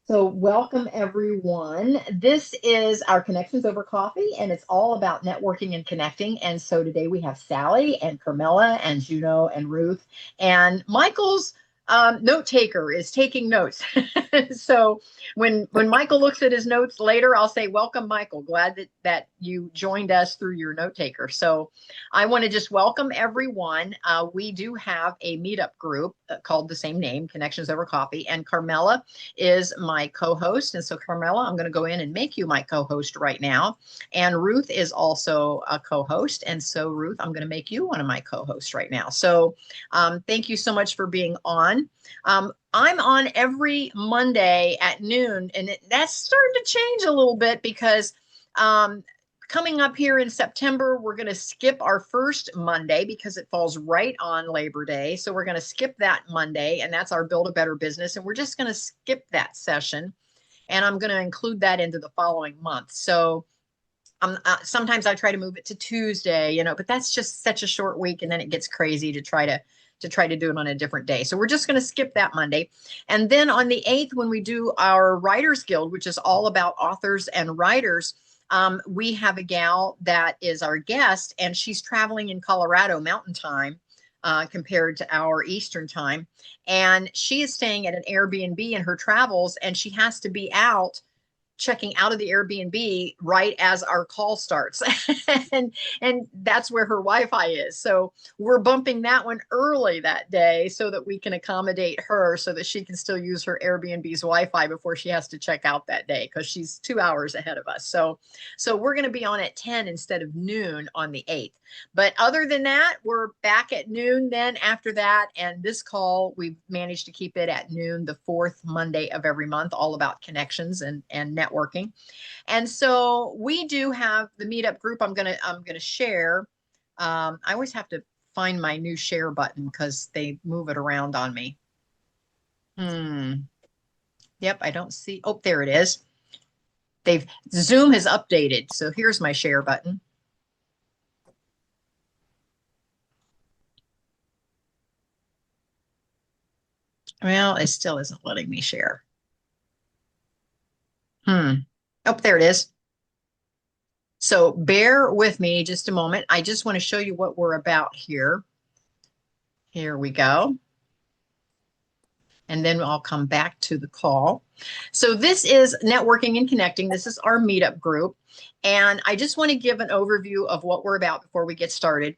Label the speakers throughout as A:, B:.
A: So, welcome everyone. This is our Connections Over Coffee, and it's all about networking and connecting. And so today we have Sally and Carmella and Juno and Ruth, and Michael's note taker is taking notes. So when Michael looks at his notes later, I'll say, "Welcome, Michael. Glad that you joined us through your note taker." So I want to just welcome everyone. We do have a meetup group called the same name, Connections Over Coffee, and Carmella is my co-host. And so Carmela, I'm going to go in and make you my co-host right now. And Ruth is also a co-host. And so Ruth, I'm going to make you one of my co-hosts right now. So thank you so much for being on. I'm on every Monday at noon, and that's starting to change a little bit because coming up here in September, we're going to skip our first Monday because it falls right on Labor Day. So we're going to skip that Monday, and that's our Build a Better Business. And we're just going to skip that session. And I'm going to include that into the following month. So sometimes I try to move it to Tuesday, but that's just such a short week. And then it gets crazy to try to do it on a different day. So we're just going to skip that Monday. And then on the 8th, when we do our Writers Guild, which is all about authors and writers, we have a gal that is our guest, and she's traveling in Colorado Mountain Time compared to our Eastern Time. And she is staying at an Airbnb in her travels, and she has to be checking out of the Airbnb right as our call starts. and that's where her Wi-Fi is. So we're bumping that one early that day so that we can accommodate her so that she can still use her Airbnb's Wi-Fi before she has to check out that day, because she's 2 hours ahead of us. So we're going to be on at 10 instead of noon on the 8th. But other than that, we're back at noon then after that. And this call, we've managed to keep it at noon, the fourth Monday of every month, all about connections and networking. And so we do have the meetup group. I'm gonna share. I always have to find my new share button because they move it around on me. Yep, I don't see. Oh, there it is. Zoom has updated. So here's my share button. Well, it still isn't letting me share. Oh, there it is. So bear with me just a moment. I just want to show you what we're about here. Here we go. And then I'll come back to the call. So this is networking and connecting. This is our meetup group. And I just want to give an overview of what we're about before we get started.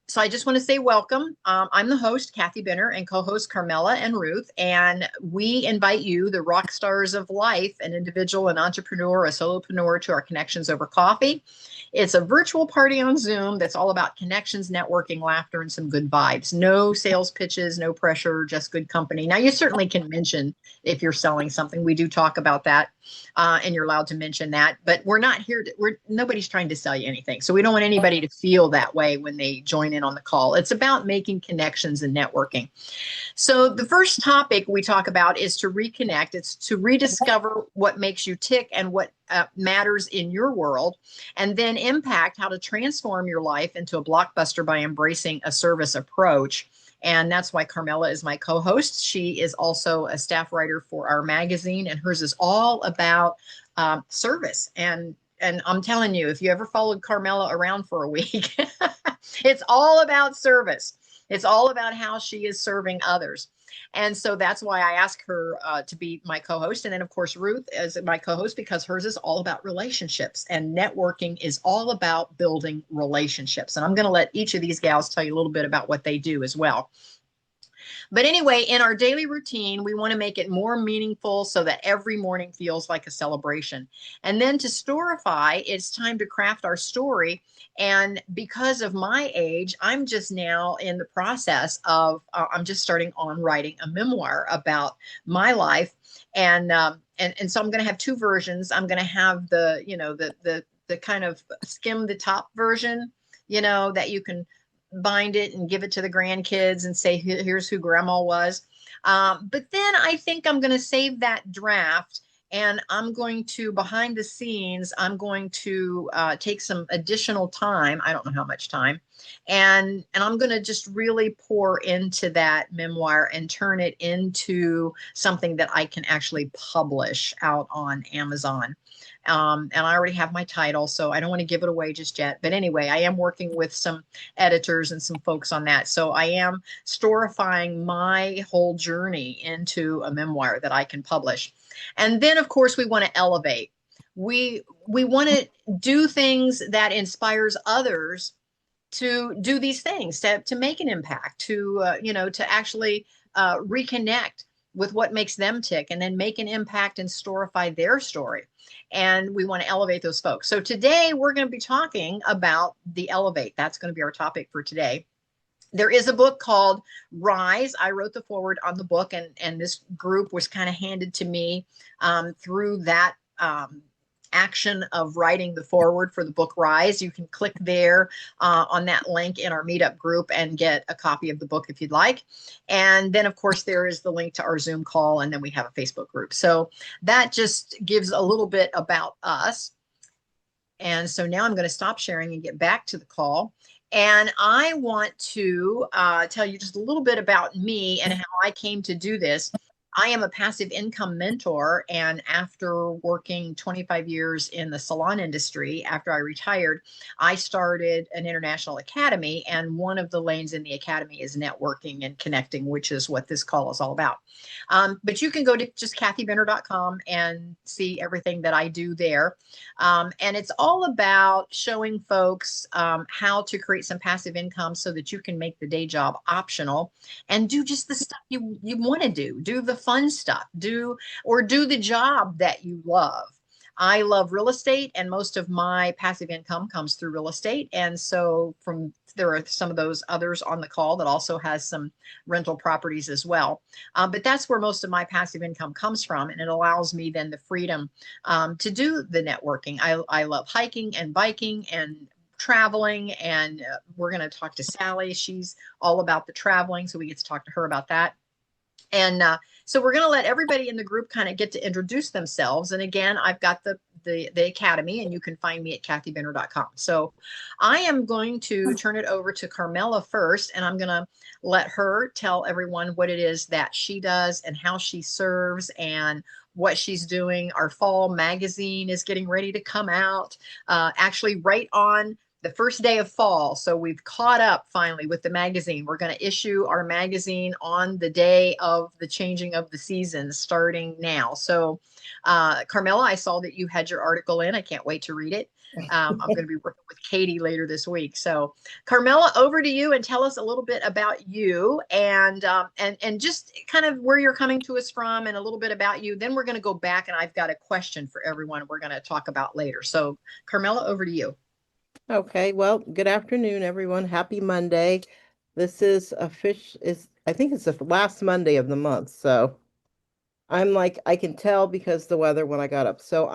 A: So I just want to say welcome. I'm the host, Kathy Benner, and co-host Carmella and Ruth. And we invite you, the rock stars of life, an individual, an entrepreneur, a solopreneur, to our Connections Over Coffee. It's a virtual party on Zoom that's all about connections, networking, laughter, and some good vibes. No sales pitches, no pressure, just good company. Now, you certainly can mention if you're selling something. We do talk about that, and you're allowed to mention that. But we're not here nobody's trying to sell you anything. So we don't want anybody to feel that way when they join in on the call. It's about making connections and networking. So the first topic we talk about is to reconnect. It's to rediscover what makes you tick and what matters in your world, and then impact how to transform your life into a blockbuster by embracing a service approach. And that's why Carmella is my co-host. She is also a staff writer for our magazine, and hers is all about service. And I'm telling you, if you ever followed Carmella around for a week, it's all about service. It's all about how she is serving others. And so that's why I asked her to be my co-host. And then, of course, Ruth is my co-host because hers is all about relationships, and networking is all about building relationships. And I'm going to let each of these gals tell you a little bit about what they do as well. But anyway, in our daily routine, we want to make it more meaningful so that every morning feels like a celebration. And then to storify, it's time to craft our story. And because of my age, I'm just now in the process of, I'm just starting on writing a memoir about my life. And so I'm going to have two versions. I'm going to have the kind of skim the top version, that you can bind it and give it to the grandkids and say, here's who grandma was. But then I think I'm going to save that draft, and I'm going to, behind the scenes, I'm going to take some additional time. I don't know how much time, And I'm going to just really pour into that memoir and turn it into something that I can actually publish out on Amazon. And I already have my title, so I don't want to give it away just yet. But anyway, I am working with some editors and some folks on that. So I am storifying my whole journey into a memoir that I can publish. And then, of course, we want to elevate. We want to do things that inspires others to do these things, to make an impact, to actually reconnect with what makes them tick, and then make an impact and storify their story. And we want to elevate those folks. So today we're going to be talking about the elevate. That's going to be our topic for today. There is a book called Rise. I wrote the foreword on the book, and this group was kind of handed to me through that action of writing the foreword for the book Rise. You can click there on that link in our meetup group and get a copy of the book if you'd like. And then, of course, there is the link to our Zoom call, and then we have a Facebook group. So that just gives a little bit about us. And so now I'm going to stop sharing and get back to the call. And I want to tell you just a little bit about me and how I came to do this. I am a passive income mentor, and after working 25 years in the salon industry, after I retired, I started an international academy, and one of the lanes in the academy is networking and connecting, which is what this call is all about. But you can go to just kathybenner.com and see everything that I do there. And it's all about showing folks how to create some passive income so that you can make the day job optional and do just the stuff you want to do the fun stuff, do the job that you love. I love real estate, and most of my passive income comes through real estate. And so there are some of those others on the call that also has some rental properties as well. But that's where most of my passive income comes from. And it allows me then the freedom to do the networking. I love hiking and biking and traveling, and we're going to talk to Sally. She's all about the traveling, so we get to talk to her about that. And so we're going to let everybody in the group kind of get to introduce themselves. And again, I've got the academy, and you can find me at kathybenner.com. So I am going to turn it over to Carmella first, and I'm going to let her tell everyone what it is that she does and how she serves and what she's doing. Our fall magazine is getting ready to come out, actually right on the first day of fall. So we've caught up finally with the magazine. We're going to issue our magazine on the day of the changing of the seasons starting now. So Carmella, I saw that you had your article in. I can't wait to read it. I'm going to be working with Katie later this week. So Carmella, over to you, and tell us a little bit about you and just kind of where you're coming to us from and a little bit about you. Then we're going to go back, and I've got a question for everyone we're going to talk about later. So Carmella, over to you.
B: Okay, well, good afternoon, everyone. Happy Monday. This is I think it's the last Monday of the month. So I'm like, I can tell because the weather when I got up. So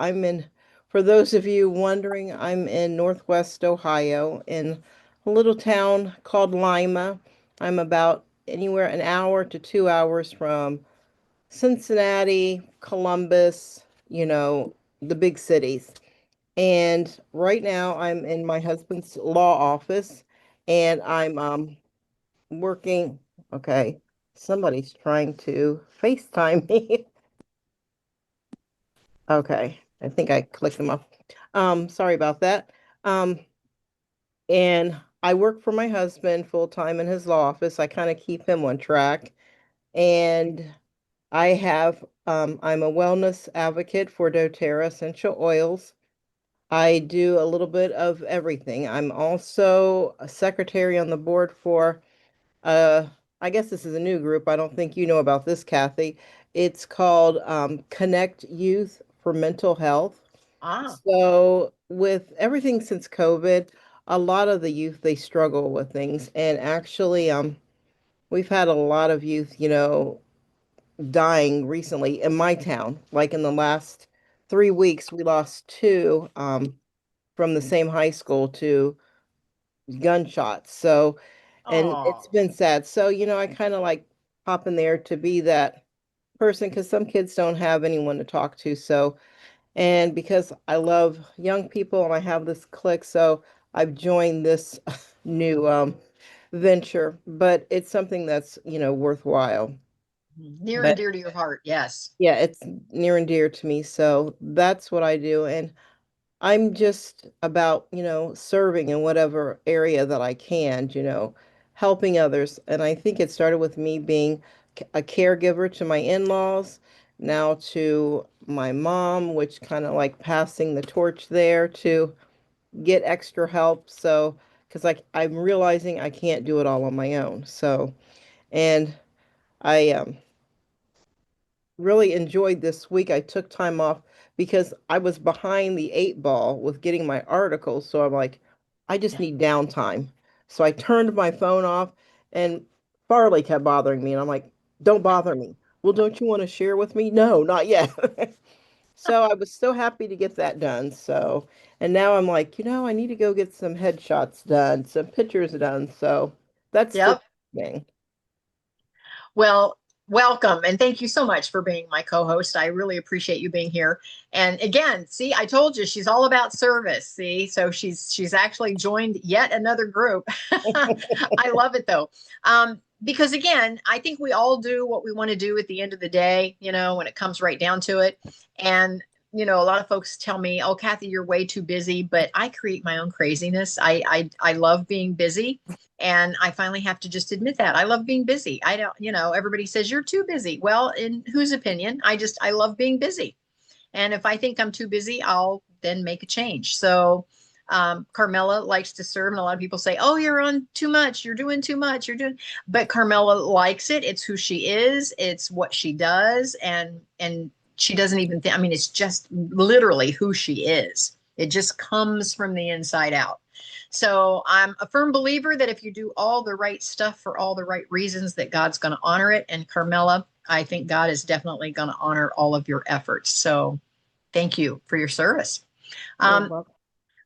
B: for those of you wondering, I'm in Northwest Ohio in a little town called Lima. I'm about anywhere an hour to 2 hours from Cincinnati, Columbus, the big cities. And right now I'm in my husband's law office, and I'm working. Okay, somebody's trying to FaceTime me. Okay, I think I clicked them off. Sorry about that. Um, and I work for my husband full time in his law office. I kind of keep him on track. And I'm a wellness advocate for doTERRA essential oils. I do a little bit of everything. I'm also a secretary on the board for, uh, I guess this is a new group. I don't think you know about this, Kathy. It's called Connect Youth for Mental Health.
A: Ah.
B: So with everything since COVID, a lot of the youth, they struggle with things. And actually, we've had a lot of youth, dying recently in my town. Like in the last 3 weeks, we lost two. From the same high school to gunshots. So, and
A: Oh.
B: it's been sad. So, I kind of like pop in there to be that person because some kids don't have anyone to talk to. So, and because I love young people and I have this clique, so I've joined this new venture, but it's something that's, worthwhile.
A: Near and
B: But
A: dear to your heart. Yes.
B: yeah, it's near and dear to me. So that's what I do. And I'm just about, serving in whatever area that I can, helping others. And I think it started with me being a caregiver to my in-laws, now to my mom, which kind of like passing the torch there to get extra help. So, because like I'm realizing I can't do it all on my own. So, and I really enjoyed this week. I took time off because I was behind the eight ball with getting my articles. So I'm like, I just need downtime. So I turned my phone off and Farley kept bothering me. And I'm like, don't bother me. Well, don't you want to share with me? No, not yet. So I was so happy to get that done. So, and now I'm like, I need to go get some headshots done, some pictures done. So that's the
A: Yep.
B: thing.
A: Well, welcome and thank you so much for being my co-host. I really appreciate you being here. And again, see, I told you she's all about service. See, so she's actually joined yet another group. I love it though. Because again, I think we all do what we want to do at the end of the day, when it comes right down to it. And a lot of folks tell me, "Oh, Kathy, you're way too busy," but I create my own craziness. I love being busy. And I finally have to just admit that I love being busy. I don't, everybody says you're too busy. Well, in whose opinion? I love being busy. And if I think I'm too busy, I'll then make a change. So, Carmella likes to serve, and a lot of people say, "Oh, you're on too much. You're doing too much. You're doing," but Carmella likes it. It's who she is. It's what she does, and she doesn't even think. I mean, it's just literally who she is. It just comes from the inside out. So I'm a firm believer that if you do all the right stuff for all the right reasons, that God's going to honor it. And Carmella, I think God is definitely going to honor all of your efforts. So thank you for your service.
B: You're
A: Um,
B: welcome.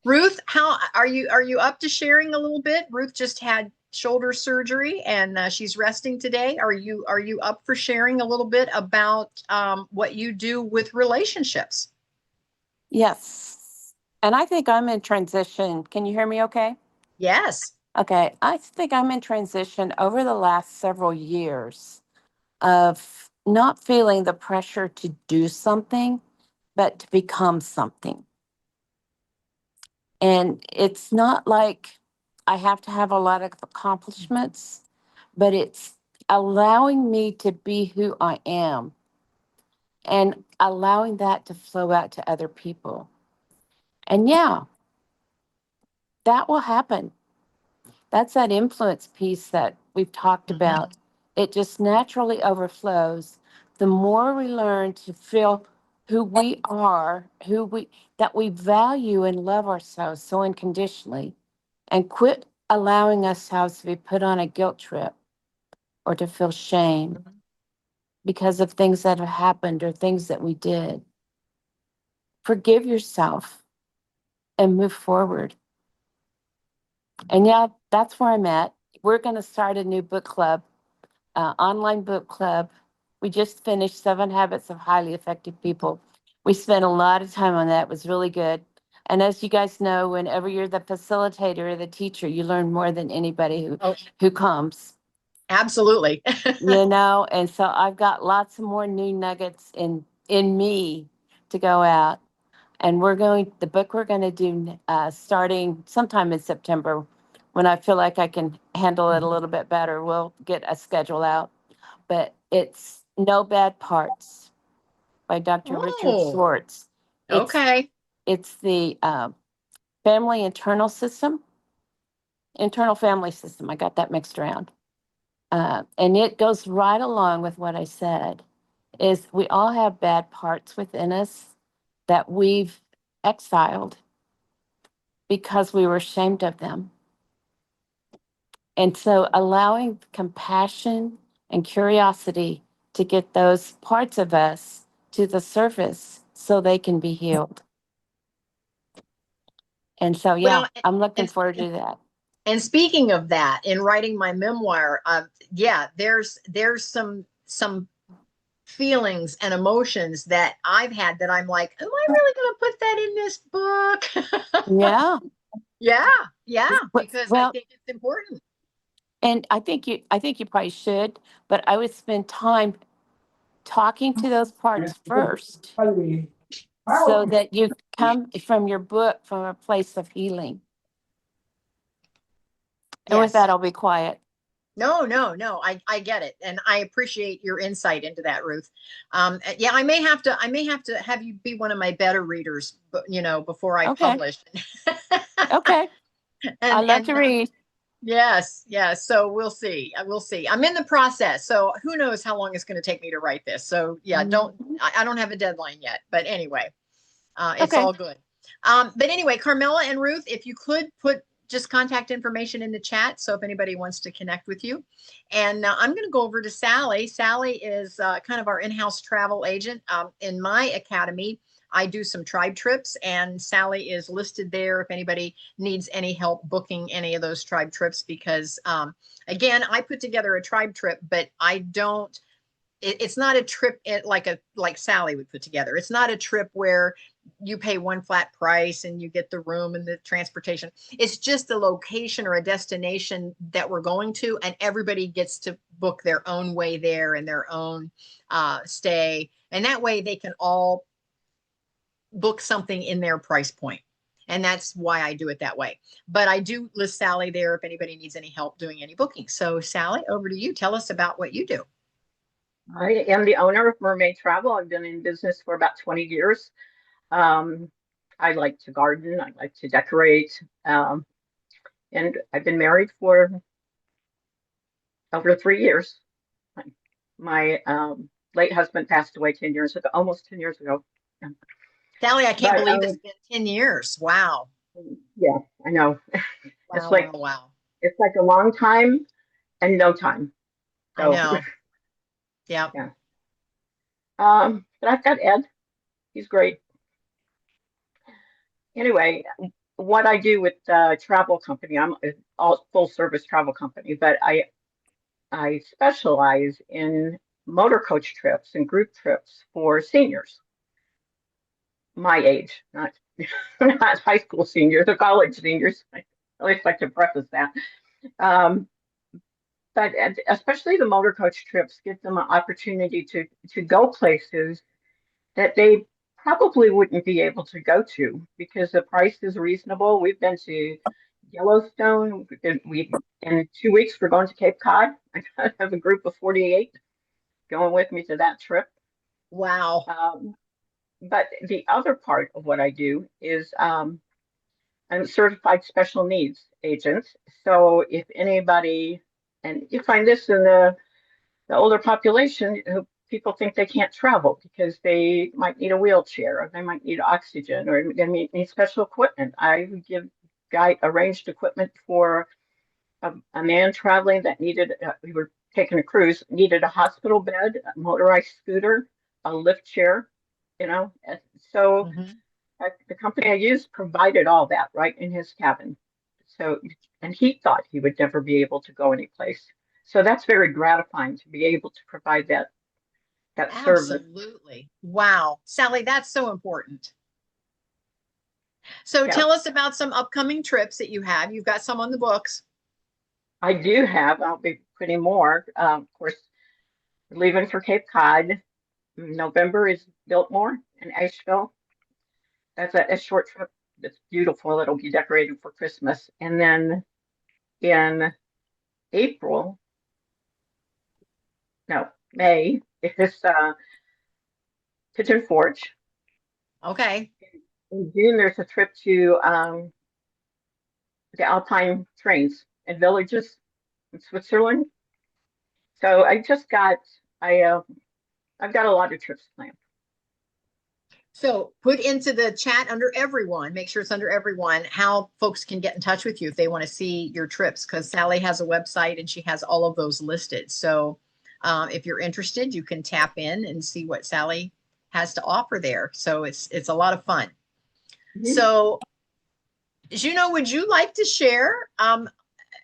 A: Ruth, how are you? Are you up to sharing a little bit? Ruth just had shoulder surgery and she's resting today. Are you up for sharing a little bit about what you do with relationships?
C: Yes. And I think I'm in transition. Can you hear me okay?
A: Yes.
C: Okay. I think I'm in transition over the last several years of not feeling the pressure to do something, but to become something. And it's not like I have to have a lot of accomplishments, but it's allowing me to be who I am and allowing that to flow out to other people. And yeah, that will happen. That's that influence piece that we've talked
A: Mhm.
C: about. It just naturally overflows. The more we learn to feel who we are, who we that we value and love ourselves so unconditionally, and quit allowing ourselves to be put on a guilt trip or to feel shame because of things that have happened or things that we did. Forgive yourself and move forward. And yeah, that's where I'm at. We're going to start a new book club, online book club. We just finished Seven Habits of Highly Effective People. We spent a lot of time on that. It was really good. And as you guys know, whenever you're the facilitator or the teacher, you learn more than anybody
A: Oh,
C: who comes.
A: absolutely.
C: And so I've got lots of more new nuggets in me to go out. And the book we're going to do starting sometime in September, when I feel like I can handle it a little bit better, we'll get a schedule out. But it's No Bad Parts by Dr. Richard
A: Oh,
C: Schwartz. It's
A: okay.
C: it's the family internal family system. I got that mixed around. And it goes right along with what I said, is we all have bad parts within us that we've exiled because we were ashamed of them. And so allowing compassion and curiosity to get those parts of us to the surface so they can be healed. And so, yeah,
A: Well,
C: I'm looking
A: and
C: forward to that.
A: and speaking of that, in writing my memoir, yeah, there's some feelings and emotions that I've had that I'm like, am I really going to put that in this book?
C: Yeah.
A: Yeah, yeah, because I
C: Well,
A: think it's important.
C: and I think you probably should, but I would spend time talking to those parts first so that you come from your book from a place of healing. And with
A: Yes.
C: that, I'll be quiet.
A: No, no, no. I get it. And I appreciate your insight into that, Ruth. Yeah, I may have to have you be one of my better readers, but before I
C: Okay.
A: publish.
C: Okay. I love
A: And
C: to read.
A: yes, yes. So we'll see. We'll see. I'm in the process. So who knows how long it's going to take me to write this. So yeah, I don't have a deadline yet, but anyway, it's
C: Okay.
A: all good. But anyway, Carmela and Ruth, if you could put just contact information in the chat. So if anybody wants to connect with you. And I'm going to go over to Sally. Sally is kind of our in-house travel agent. In my academy, I do some tribe trips, and Sally is listed there if anybody needs any help booking any of those tribe trips, because again, I put together a tribe trip, but I don't, it's not a trip like Sally would put together. It's not a trip where you pay one flat price and you get the room and the transportation. It's just a location or a destination that we're going to, and everybody gets to book their own way there and their own stay. And that way they can all book something in their price point. And that's why I do it that way. But I do list Sally there if anybody needs any help doing any booking. So Sally, over to you. Tell us about what you do.
D: I am the owner of Mermaid Travel. I've been in business for about 20 years. I like to garden. I like to decorate. And I've been married for over 3 years. My late husband passed away 10 years ago, almost 10 years ago.
A: Sally, I can't
D: But
A: believe it's been 10 years. Wow.
D: yeah, I know. It's
A: Wow,
D: like
A: wow, wow.
D: it's like a long time and no time.
A: I
D: So
A: know. Yeah.
D: yeah. But I've got Ed. He's great. Anyway, what I do with the travel company, I'm a all full service travel company, but I specialize in motor coach trips and group trips for seniors my age, not not high school seniors or college seniors. I always like to preface that. Um, but especially the motor coach trips give them an opportunity to go places that they probably wouldn't be able to go to because the price is reasonable. We've been to Yellowstone. We in 2 weeks we're going to Cape Cod. I have a group of 48 going with me to that trip.
A: Wow.
D: But the other part of what I do is I'm a certified special needs agent. So if anybody, and you find this in the older population, who people think they can't travel because they might need a wheelchair or they might need oxygen or they might need special equipment. I would give guide arranged equipment for a man traveling that needed, we were taking a cruise, needed a hospital bed, a motorized scooter, a lift chair, you know. So
A: Mhm.
D: the company I used provided all that right in his cabin. So, and he thought he would never be able to go anyplace. So that's very gratifying to be able to provide that service.
A: Absolutely. Wow. Sally, that's so important. So
D: Yeah,
A: tell us about some upcoming trips that you have. You've got some on the books.
D: I do have. I'll be putting more. Of course, leaving for Cape Cod. November is Biltmore in Asheville. That's a short trip. It's beautiful. It'll be decorated for Christmas. And then in April, no, May, is Pigeon Forge.
A: Okay.
D: In June, there's a trip to the Alpine trains and villages in Switzerland. So I I've got a lot of trips planned.
A: So put into the chat under everyone, make sure it's under everyone, how folks can get in touch with you if they want to see your trips, because Sally has a website and she has all of those listed. So if you're interested, you can tap in and see what Sally has to offer there. So it's a lot of fun.
D: Mhm.
A: So Juno, would you like to share?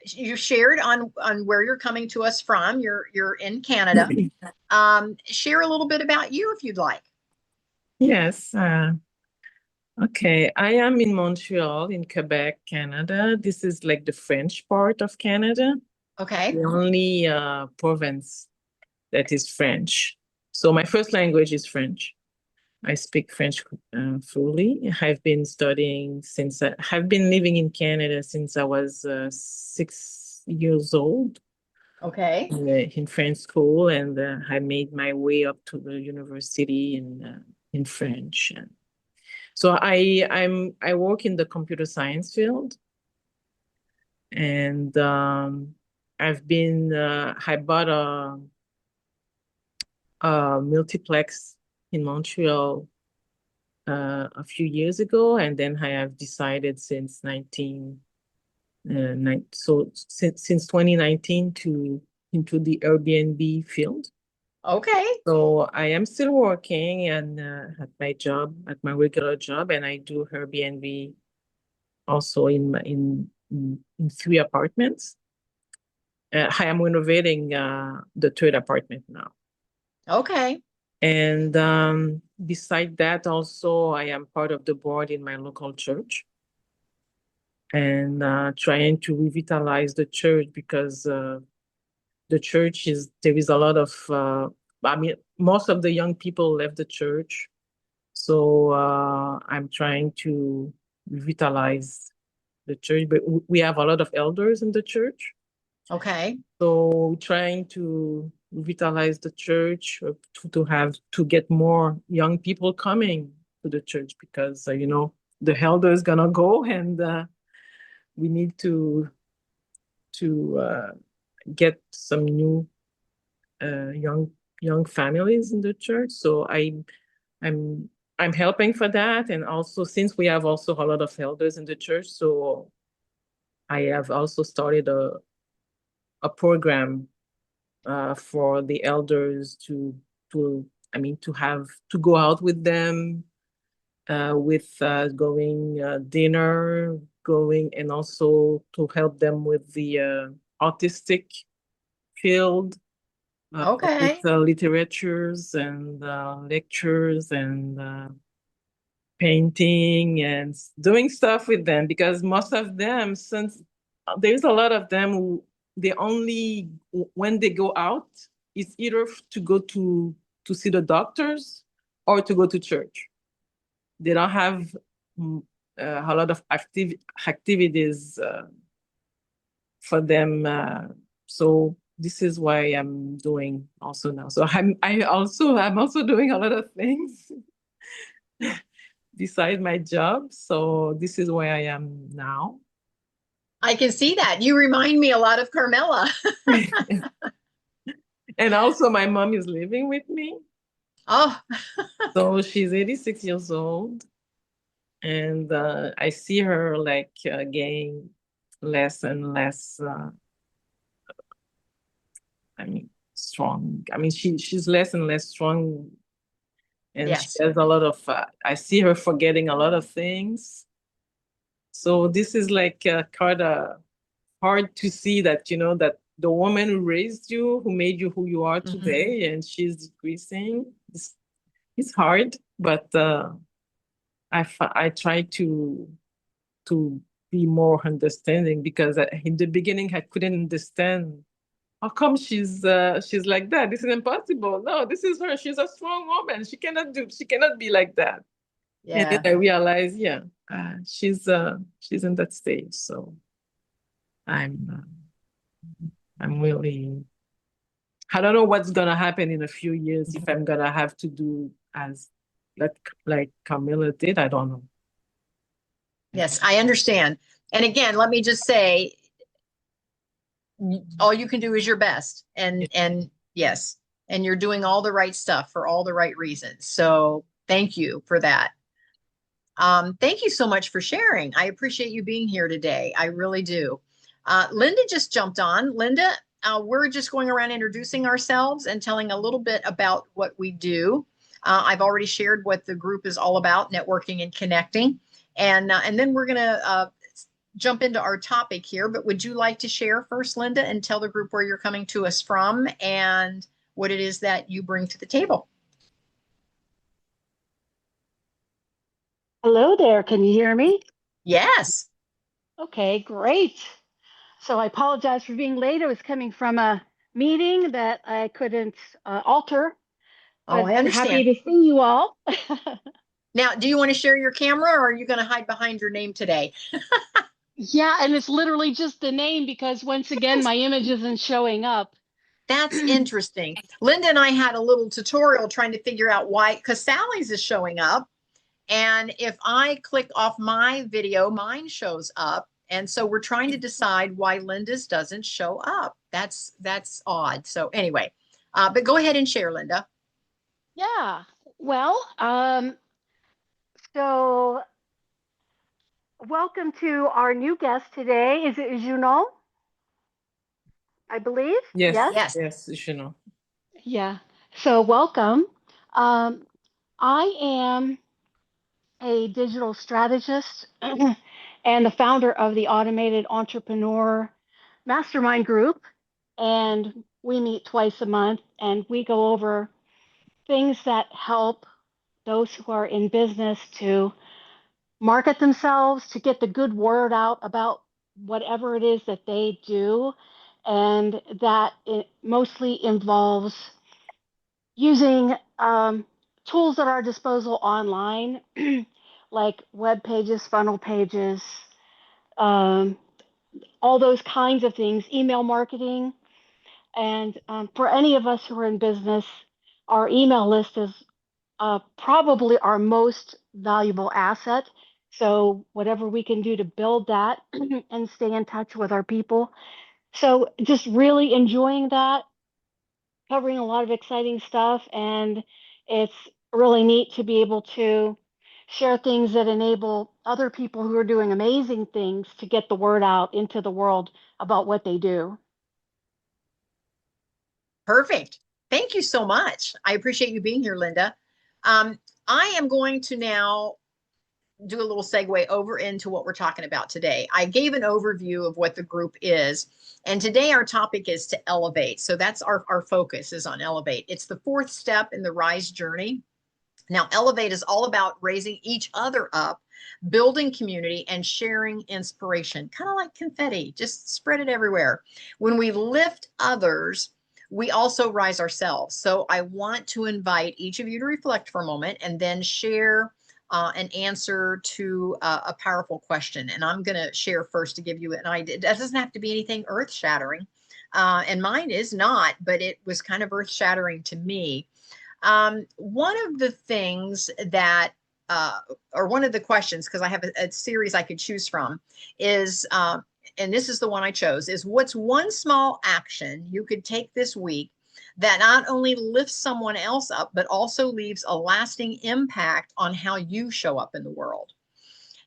A: You shared on where you're coming to us from. You're in Canada. Share a little bit about you if you'd like.
E: Yes, Okay, I am in Montreal, in Quebec, Canada. This is like the French part of Canada,
A: Okay.
E: the only province that is French. So my first language is French. I speak French fully. I've been studying since I've been living in Canada since I was 6 years old
A: Okay.
E: in French school, and I made my way up to the university in French. And so I work in the computer science field, and I bought a multiplex in Montreal a few years ago, and then I have decided since 2019 to into the Airbnb field.
A: Okay.
E: So I am still working and at my job, at my regular job, and I do Airbnb also in 3 apartments. I am renovating the third apartment now.
A: Okay.
E: And beside that, also, I am part of the board in my local church and trying to revitalize the church because the church there is a lot of, I mean, most of the young people left the church. So I'm trying to revitalize the church, but we have a lot of elders in the church.
A: Okay.
E: So trying to revitalize the church to get more young people coming to the church because the elder is gonna go and we need to get some new young families in the church. So I'm I'm helping for that, and also since we have also a lot of elders in the church, so I have also started a program for the elders to to go out with them with going dinner, going and also to help them with the autistic field, with
A: Okay.
E: literatures and lectures and painting and doing stuff with them because most of them, since there's a lot of them who they only when they go out, it's either to go to see the doctors or to go to church. They don't have a lot of activities for them. So this is why I'm doing also now. So I'm also doing a lot of things beside my job. So this is where I am now.
A: I can see that. You remind me a lot of Carmella.
E: And also my mom is living with me.
A: Oh,
E: So she's 86 years old. And I see her like getting less and less, strong. I mean, she's less and less strong. And she
A: yes.
E: has a lot of, I see her forgetting a lot of things. So this is like kind of hard to see that, that the woman who raised you, who made you who you are today, and she's decreasing. It's hard, but I try to be more understanding because in the beginning I couldn't understand how come she's like that. This is impossible. No, this is her. She's a strong woman. She cannot be like that. And then
A: Yeah.
E: I realized, yeah, she's in that stage. So I'm really, I don't know what's gonna happen in a few years if I'm gonna have to do as like Carmella did. I don't know.
A: Yes, I understand. And again, let me just say, all you can do is your best. And yes, and you're doing all the right stuff for all the right reasons. So thank you for that. Thank you so much for sharing. I appreciate you being here today. I really do. Linda just jumped on. Linda, we're just going around introducing ourselves and telling a little bit about what we do. I've already shared what the group is all about, networking and connecting. And then we're going to jump into our topic here. But would you like to share first, Linda, and tell the group where you're coming to us from and what it is that you bring to the table?
F: Hello there. Can you hear me?
A: Yes.
F: Okay, great. So I apologize for being late. I was coming from a meeting that I couldn't alter,
A: Oh,
F: but
A: I
F: happy
A: understand.
F: to see you all.
A: Now, do you want to share your camera or are you going to hide behind your name today?
F: Yeah, and it's literally just the name because once again, my image isn't showing up.
A: That's interesting. Linda and I had a little tutorial trying to figure out why, because Sally's is showing up. And if I click off my video, mine shows up. And so we're trying to decide why Linda's doesn't show up. That's odd. So anyway, but go ahead and share, Linda.
F: Yeah. Well, so welcome to our new guest today. Is it Juno? I believe.
E: Yes,
F: Yes.
A: Yes.
E: yes, you know.
F: Yeah. So welcome. Um, I am a digital strategist and the founder of the Automated Entrepreneur Mastermind Group. And we meet twice a month and we go over things that help those who are in business to market themselves, to get the good word out about whatever it is that they do. And that it mostly involves using tools at our disposal online, like web pages, funnel pages, um, all those kinds of things, email marketing. And for any of us who are in business, our email list is probably our most valuable asset. So, whatever we can do to build that and stay in touch with our people. So, just really enjoying that, covering a lot of exciting stuff, and it's really neat to be able to share things that enable other people who are doing amazing things to get the word out into the world about what they do.
A: Perfect. Thank you so much. I appreciate you being here, Linda. I am going to now do a little segue over into what we're talking about today. I gave an overview of what the group is, and today our topic is to elevate. So that's our focus is on elevate. It's the fourth step in the rise journey. Now, elevate is all about raising each other up, building community, and sharing inspiration, kind of like confetti, just spread it everywhere. When we lift others, we also rise ourselves. So I want to invite each of you to reflect for a moment and then share an answer to a powerful question. And I'm going to share first to give you an idea. That doesn't have to be anything earth shattering. And mine is not, but it was kind of earth shattering to me. One of the things that, or one of the questions, because I have a series I could choose from, is, and this is the one I chose, is what's one small action you could take this week that not only lifts someone else up, but also leaves a lasting impact on how you show up in the world?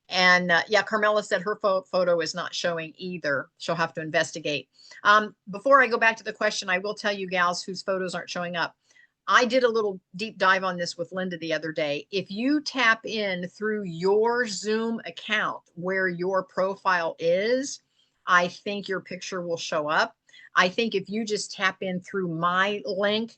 A: And yeah, Carmella said her photo is not showing either. She'll have to investigate. Before I go back to the question, I will tell you gals whose photos aren't showing up. I did a little deep dive on this with Linda the other day. If you tap in through your Zoom account where your profile is, I think your picture will show up. I think if you just tap in through my link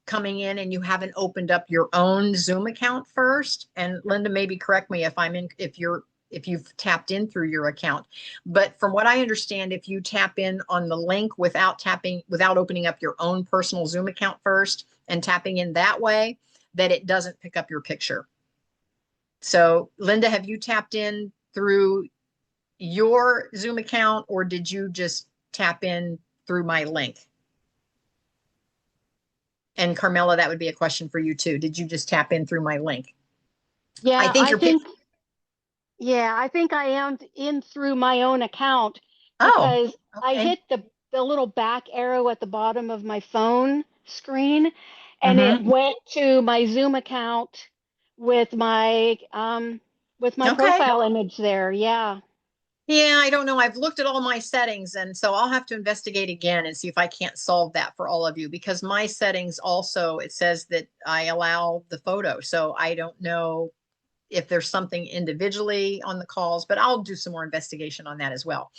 A: coming in and you haven't opened up your own Zoom account first, and Linda, maybe correct me if I'm in, if you've tapped in through your account. But from what I understand, if you tap in on the link without opening up your own personal Zoom account first and tapping in that way, that it doesn't pick up your picture. So Linda, have you tapped in through your Zoom account or did you just tap in through my link? And Carmella, that would be a question for you too. Did you just tap in through my link? I
F: Yeah,
A: think your picture.
F: yeah, I think I am in through my own account
A: Oh,
F: because I
A: okay.
F: hit the little back arrow at the bottom of my phone screen and it
A: Mm-hmm.
F: went to my Zoom account with my
A: Okay.
F: profile image there. Yeah.
A: Yeah, I don't know. I've looked at all my settings, and so I'll have to investigate again and see if I can't solve that for all of you because my settings also, it says that I allow the photo. So I don't know if there's something individually on the calls, but I'll do some more investigation on that as well.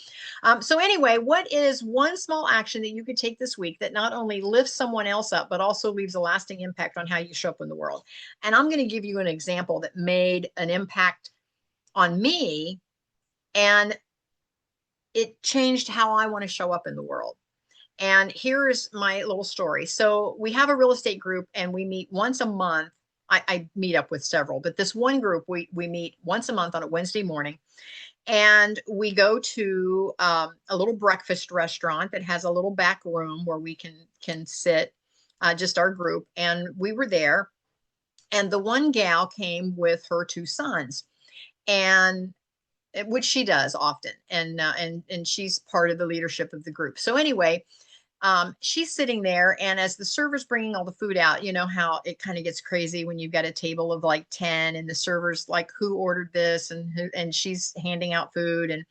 A: So anyway, what is one small action that you could take this week that not only lifts someone else up, but also leaves a lasting impact on how you show up in the world? And I'm going to give you an example that made an impact on me, and it changed how I want to show up in the world. And here's my little story. So we have a real estate group and we meet once a month. I meet up with several, but this one group, we meet once a month on a Wednesday morning. And we go to a little breakfast restaurant that has a little back room where we can sit, just our group. And we were there. And the one gal came with her two sons, and which she does often. And she's part of the leadership of the group. So anyway, she's sitting there, and as the server's bringing all the food out, you know how it kind of gets crazy when you've got a table of like 10 and the server's like, who ordered this, and who, and she's handing out food.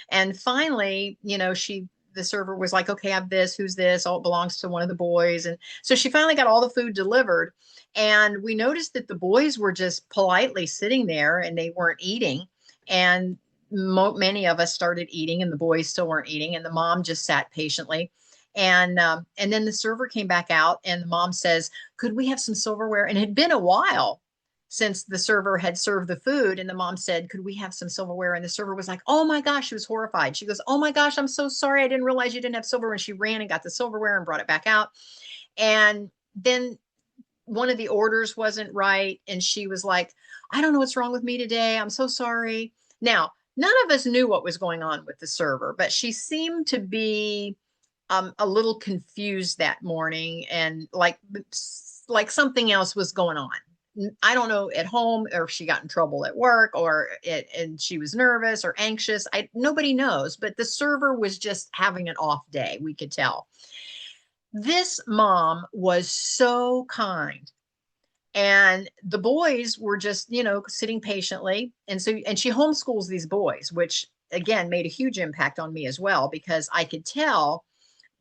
A: And finally, you know, the server was like, okay, I have this, who's this? Oh, it belongs to one of the boys. And so she finally got all the food delivered. And we noticed that the boys were just politely sitting there and they weren't eating. And many of us started eating, and the boys still weren't eating. And the mom just sat patiently. And then the server came back out, and the mom says, could we have some silverware? And it had been a while since the server had served the food. And the mom said, could we have some silverware? And the server was like, oh my gosh, she was horrified. She goes, oh my gosh, I'm so sorry. I didn't realize you didn't have silverware. And she ran and got the silverware and brought it back out. And then one of the orders wasn't right. And she was like, I don't know what's wrong with me today. I'm so sorry. Now, none of us knew what was going on with the server, but she seemed to be a little confused that morning, and like something else was going on. I don't know, at home, or if she got in trouble at work, or and she was nervous or anxious. Nobody knows, but the server was just having an off day. We could tell. This mom was so kind, and the boys were just, you know, sitting patiently. And she homeschools these boys, which again made a huge impact on me as well, because I could tell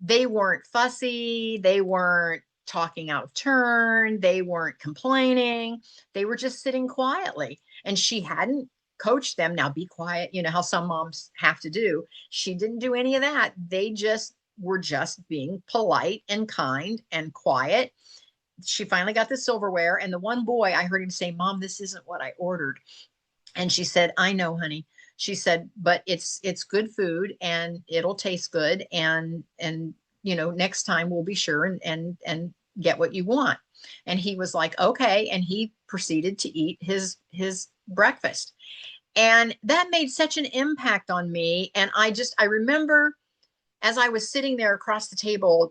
A: they weren't fussy. They weren't talking out of turn. They weren't complaining. They were just sitting quietly. And she hadn't coached them. Now be quiet. You know how some moms have to do. She didn't do any of that. They just were just being polite and kind and quiet. She finally got the silverware. And the one boy, I heard him say, Mom, this isn't what I ordered. And she said, I know, honey. She said, but it's good food and it'll taste good. And, you know, next time we'll be sure and get what you want. And he was like, okay. And he proceeded to eat his breakfast. And that made such an impact on me. And I remember as I was sitting there across the table,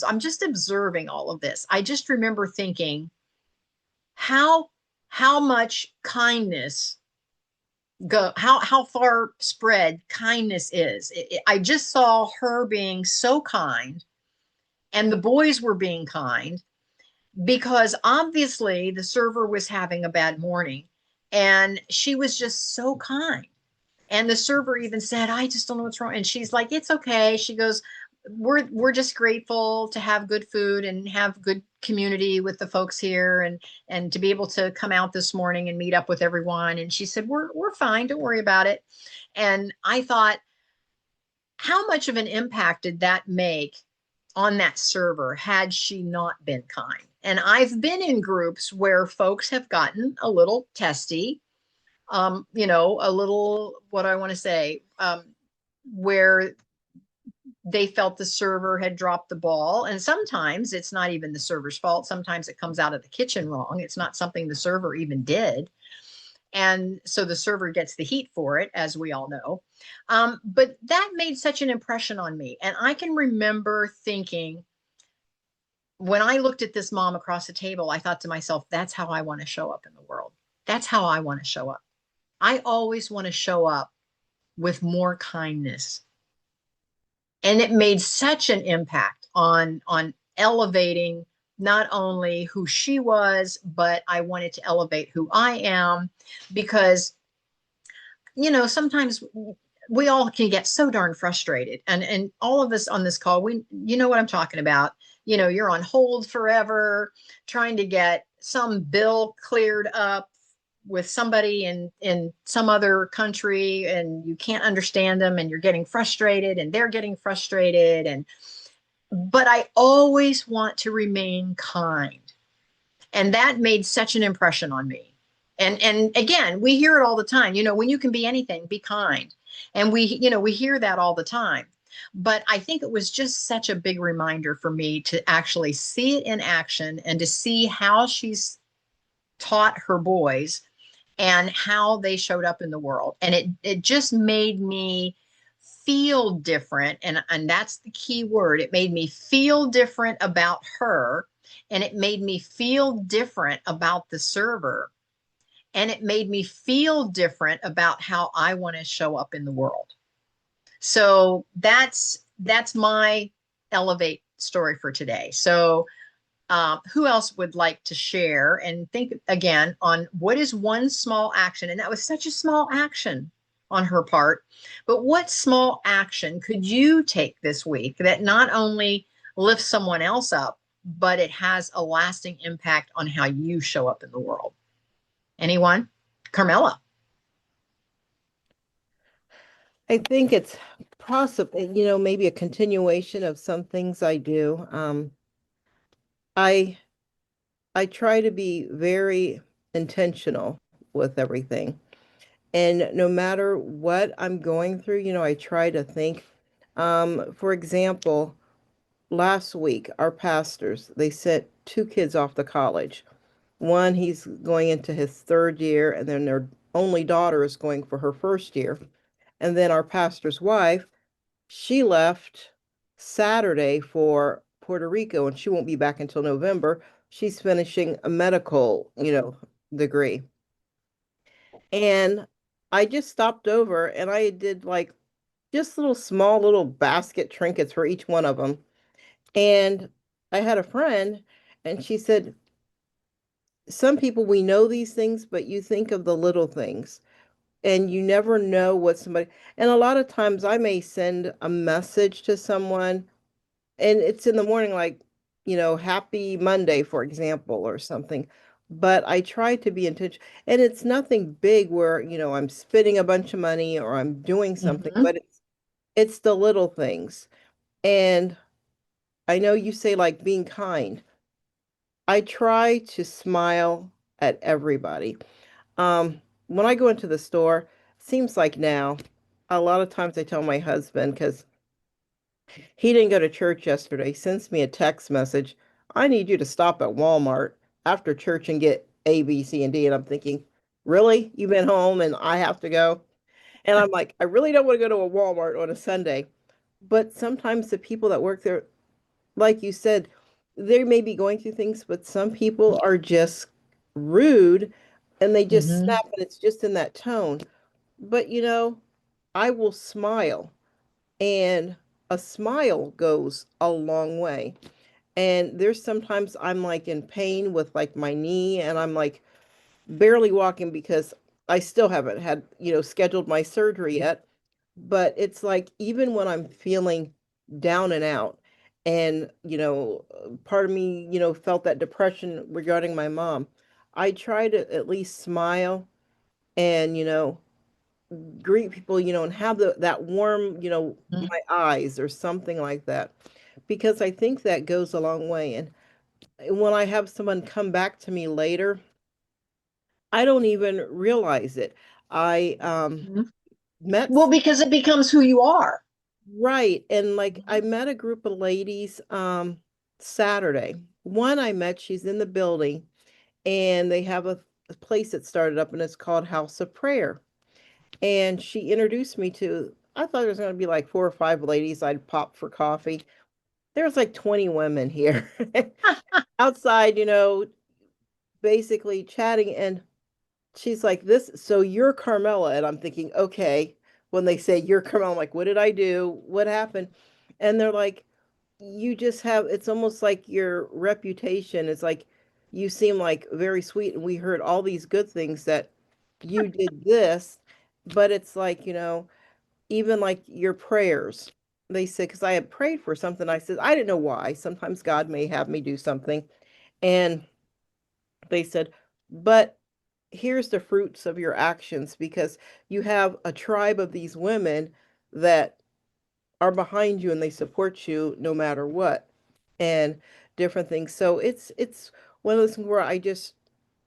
A: I'm just observing all of this. I just remember thinking how much kindness how far spread kindness is. I just saw her being so kind, and the boys were being kind, because obviously the server was having a bad morning, and she was just so kind. And the server even said, I just don't know what's wrong. And she's like, it's okay. She goes, we're just grateful to have good food and have good community with the folks here, and to be able to come out this morning and meet up with everyone. And she said, we're fine, don't worry about it. And I thought, how much of an impact did that make on that server had she not been kind? And I've been in groups where folks have gotten a little testy, you know, a little, what I want to say, where they felt the server had dropped the ball. And sometimes it's not even the server's fault. Sometimes it comes out of the kitchen wrong. It's not something the server even did. And so the server gets the heat for it, as we all know. But that made such an impression on me. And I can remember thinking, when I looked at this mom across the table, I thought to myself, that's how I want to show up in the world. That's how I want to show up. I always want to show up with more kindness. And it made such an impact on elevating not only who she was, but I wanted to elevate who I am, because, you know, sometimes we all can get so darn frustrated. And all of us on this call, you know what I'm talking about. You know, you're on hold forever trying to get some bill cleared up with somebody in some other country, and you can't understand them, and you're getting frustrated, and they're getting frustrated. But I always want to remain kind. And that made such an impression on me. And again, we hear it all the time, when you can be anything, be kind. And we hear that all the time. But I think it was just such a big reminder for me to actually see it in action and to see how she's taught her boys and how they showed up in the world. And it just made me feel different. And that's the key word. It made me feel different about her. And it made me feel different about the server. And it made me feel different about how I want to show up in the world. So that's my elevate story for today. So who else would like to share and think again on what is one small action? And that was such a small action on her part, but what small action could you take this week that not only lifts someone else up, but it has a lasting impact on how you show up in the world? Anyone? Carmella.
B: I think it's possible, maybe a continuation of some things I do. I I try to be very intentional with everything. And no matter what I'm going through, I try to think. For example, last week, our pastors, they sent two kids off to college. One, he's going into his third year, and then their only daughter is going for her first year. And then our pastor's wife, she left Saturday for Puerto Rico, and she won't be back until November. She's finishing a medical, degree. And I just stopped over and I did like just little small little basket trinkets for each one of them. And I had a friend and she said, some people we know these things, but you think of the little things and you never know what somebody, and a lot of times I may send a message to someone and it's in the morning, like, happy Monday, for example, or something. But I try to be intentional. And it's nothing big where, I'm spending a bunch of money or I'm doing something,
A: Mm-hmm.
B: but it's the little things. And I know you say like being kind. I try to smile at everybody. When I go into the store, seems like now, a lot of times I tell my husband, because he didn't go to church yesterday. He sends me a text message. I need you to stop at Walmart after church and get A, B, C, and D. And I'm thinking, really? You've been home and I have to go? And I'm like, I really don't want to go to a Walmart on a Sunday. But sometimes the people that work there, like you said, they may be going through things, but some people are just rude and they just
A: Mm-hmm.
B: snap and it's just in that tone. But I will smile, and a smile goes a long way. And there's sometimes I'm like in pain with like my knee and I'm like barely walking because I still haven't had, scheduled my surgery yet. But it's like even when I'm feeling down and out and, part of me, felt that depression regarding my mom, I try to at least smile and, greet people, and have that warm, my eyes or something like that, because I think that goes a long way. And when I have someone come back to me later, I don't even realize it. I
A: Mm-hmm.
B: met
A: Well, because it becomes who you are.
B: right, and like I met a group of ladies Saturday. One I met, she's in the building, and they have a place that started up, and it's called House of Prayer. And she introduced me to, I thought there was going to be like four or five ladies I'd pop for coffee. There was like 20 women here outside, basically chatting. And she's like, this, so you're Carmella. And I'm thinking, okay, when they say you're Carmella, I'm like, what did I do? What happened? And they're like, you just have, it's almost like your reputation is like, you seem like very sweet. And we heard all these good things that you did this, but it's like, even like your prayers. They said, because I had prayed for something, I said, I didn't know why. Sometimes God may have me do something. And they said, but here's the fruits of your actions, because you have a tribe of these women that are behind you and they support you no matter what, and different things. So it's one of those things where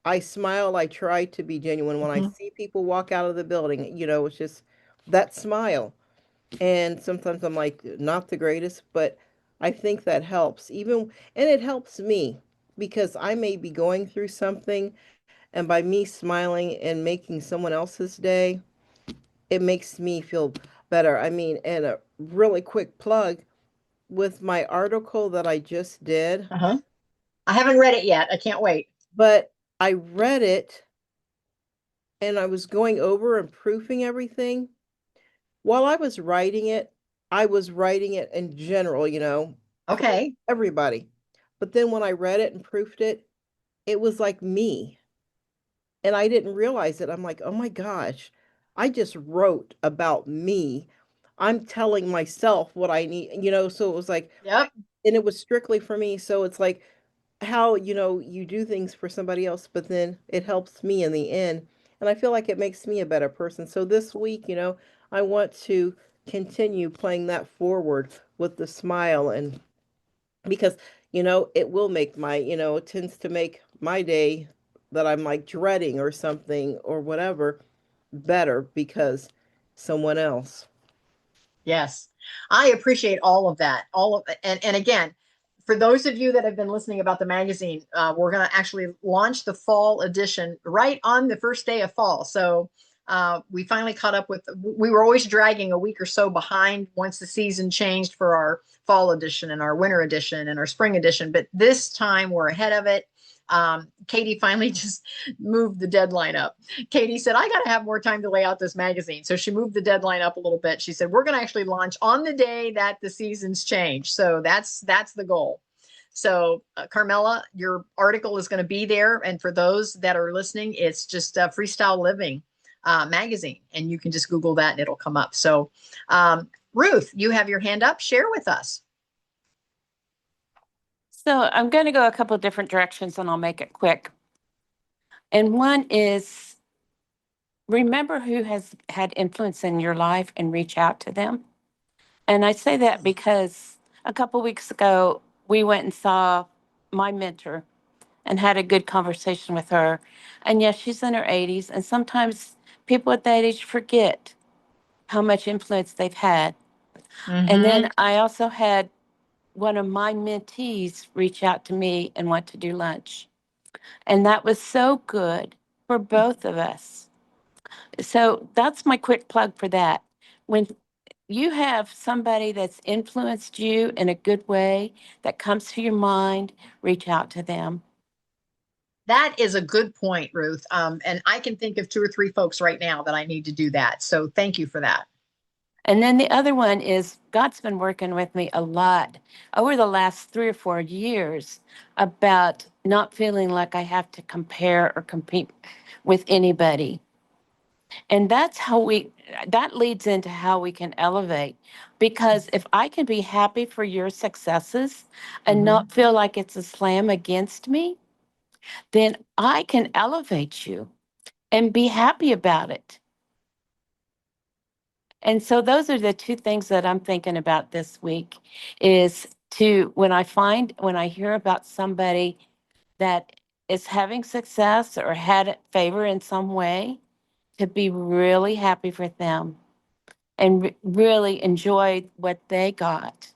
B: I smile, I try to be genuine. When I
A: Mhm.
B: see people walk out of the building, it's just that smile. And sometimes I'm like, not the greatest, but I think that helps. And it helps me because I may be going through something, and by me smiling and making someone else's day, it makes me feel better. I mean, and a really quick plug with my article that I just did,
A: Uh-huh. I haven't read it yet. I can't wait.
B: but I read it and I was going over and proofing everything. While I was writing it, I was writing it in general, for
A: Okay.
B: everybody. But then when I read it and proofed it, it was like me. And I didn't realize it. I'm like, oh my gosh, I just wrote about me. I'm telling myself what I need, so it was like,
A: Yep.
B: and it was strictly for me. So it's like how, you do things for somebody else, but then it helps me in the end. And I feel like it makes me a better person. So this week, I want to continue playing that forward with the smile, and because, it will make it tends to make my day that I'm like dreading or something or whatever better because someone else.
A: Yes, I appreciate all of that. All of and again, for those of you that have been listening about the magazine, we're going to actually launch the fall edition right on the first day of fall. So we finally caught up with. We were always dragging a week or so behind once the season changed for our fall edition and our winter edition and our spring edition. But this time we're ahead of it. Katie finally just moved the deadline up. Katie said, I got to have more time to lay out this magazine. So she moved the deadline up a little bit. She said, we're going to actually launch on the day that the seasons change. So that's the goal. So Carmella, your article is going to be there. And for those that are listening, it's just Freestyle Living magazine. And you can just Google that and it'll come up. So Ruth, you have your hand up. Share with us.
C: So I'm going to go a couple of different directions and I'll make it quick. And one is remember who has had influence in your life and reach out to them. And I say that because a couple weeks ago, we went and saw my mentor and had a good conversation with her. And yes, she's in her 80s. And sometimes people at that age forget how much influence they've had. And then I also had one of my mentees reach out to me and want to do lunch. And that was so good for both of us. So that's my quick plug for that. When you have somebody that's influenced you in a good way that comes to your mind, reach out to them.
A: That is a good point, Ruth. And I can think of two or three folks right now that I need to do that. So thank you for that.
C: And then the other one is God's been working with me a lot over the last 3 or 4 years about not feeling like I have to compare or compete with anybody. And that leads into how we can elevate. Because if I can be happy for your successes and not feel like it's a slam against me, then I can elevate you and be happy about it. And so those are the two things that I'm thinking about this week is to when I hear about somebody that is having success or had favor in some way, to be really happy for them and really enjoy what they got.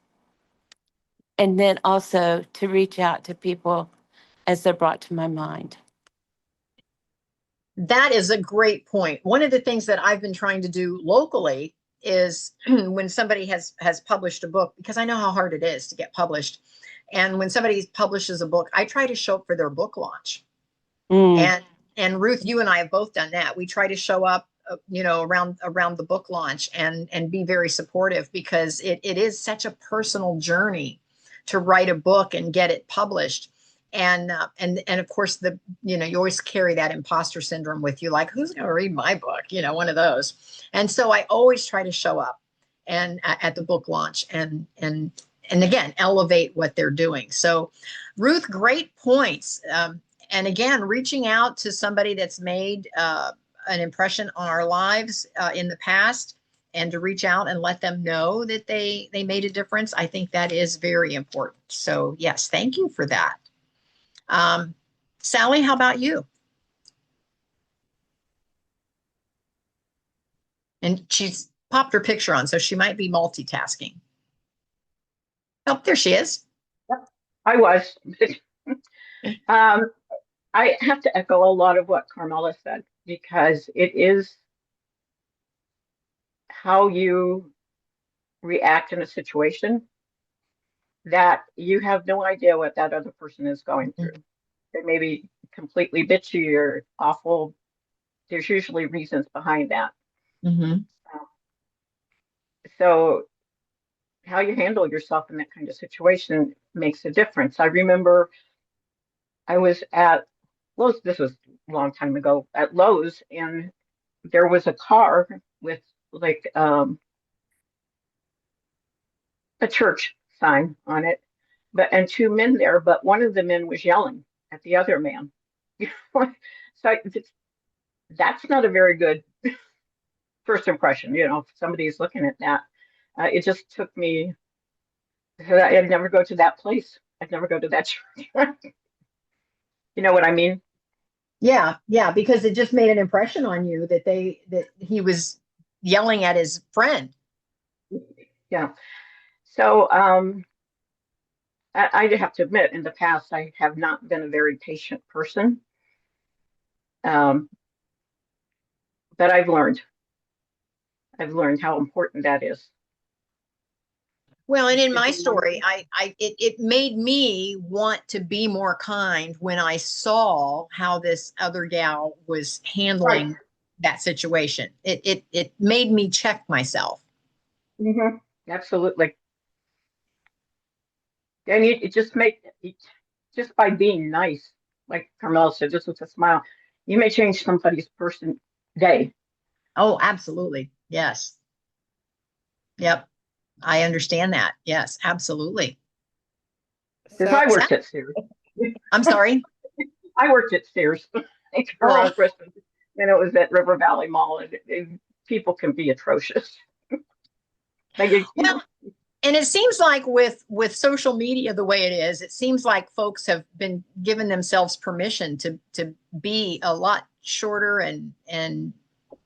C: And then also to reach out to people as they're brought to my mind.
A: That is a great point. One of the things that I've been trying to do locally is when somebody has published a book, because I know how hard it is to get published. And when somebody publishes a book, I try to show up for their book launch.
C: Mm.
A: And Ruth, you and I have both done that. We try to show up around the book launch and be very supportive because it is such a personal journey to write a book and get it published. And of course you always carry that imposter syndrome with you, like who's going to read my book, one of those. And so I always try to show up and at the book launch and again elevate what they're doing. So Ruth, great points. And again, reaching out to somebody that's made an impression on our lives in the past, and to reach out and let them know that they made a difference, I think that is very important. So yes, thank you for that. Sally, how about you? And she's popped her picture on, so she might be multitasking. Oh, there she is.
D: I was. um, I have to echo a lot of what Carmella said because it is how you react in a situation that you have no idea what that other person is going through. They may be completely bitchy or awful. There's usually reasons behind that.
A: Mm-hmm.
D: So how you handle yourself in that kind of situation makes a difference. I remember I was at Lowe's, this was a long time ago, at Lowe's, and there was a car with like a church sign on it, but and two men there, but one of the men was yelling at the other man. So that's not a very good first impression, if somebody's looking at that. It just took me, I'd never go to that place. I'd never go to that church. You know what I mean?
A: Yeah, yeah, because it just made an impression on you that he was yelling at his friend.
D: Yeah. So I have to admit, in the past, I have not been a very patient person. Um, but I've learned. I've learned how important that is.
A: Well, and in my story, it made me want to be more kind when I saw how this other gal was handling
D: Right.
A: that situation. It made me check myself.
D: Mm-hmm. Absolutely. And it just just by being nice, like Carmel said, just with a smile, you may change somebody's person day.
A: Oh, absolutely. Yes. Yep. I understand that. Yes, absolutely.
D: Because
B: So
D: I worked at Sears.
A: I'm sorry.
D: I worked at Sears
A: Oh,
D: around Christmas, and it was at River Valley Mall, and people can be atrocious. Like,
A: well, and it seems like with social media the way it is, it seems like folks have been given themselves permission to be a lot shorter and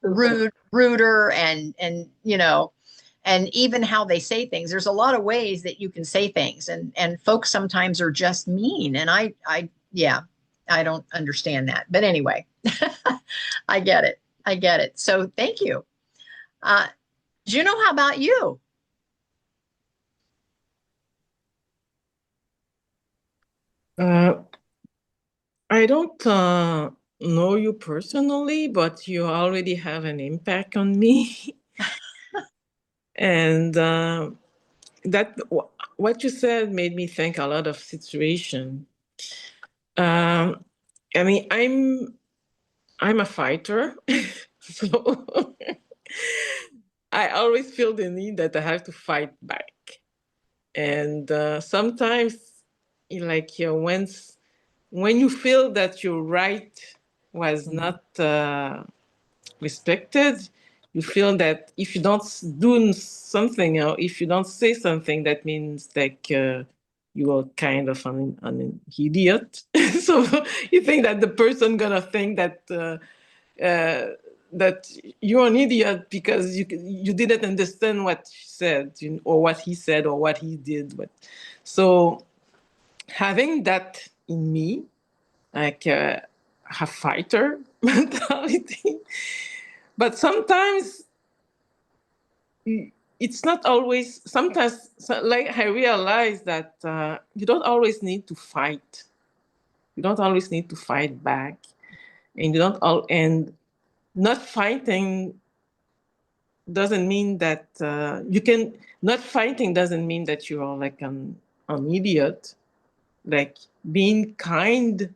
A: ruder and and even how they say things. There's a lot of ways that you can say things, and folks sometimes are just mean. And yeah, I don't understand that. But anyway, I get it. I get it. So thank you. Juno, how about you?
E: Uh, I don't know you personally, but you already have an impact on me. And that what you said made me think a lot of situation. Um, I mean, I'm a fighter, so I always feel the need that I have to fight back. And sometimes, when you feel that your right was not respected, you feel that if you don't do something or if you don't say something, that means like you are kind of an idiot. So you think that the person gonna think uh, that you're an idiot because you didn't understand what she said, or what he said, or what he did. So having that in me, like a fighter mentality, but sometimes it's not always. Sometimes, like I realize that you don't always need to fight. You don't always need to fight back, and you don't all and not fighting doesn't mean that you can not fighting doesn't mean that you are like an idiot. Like being kind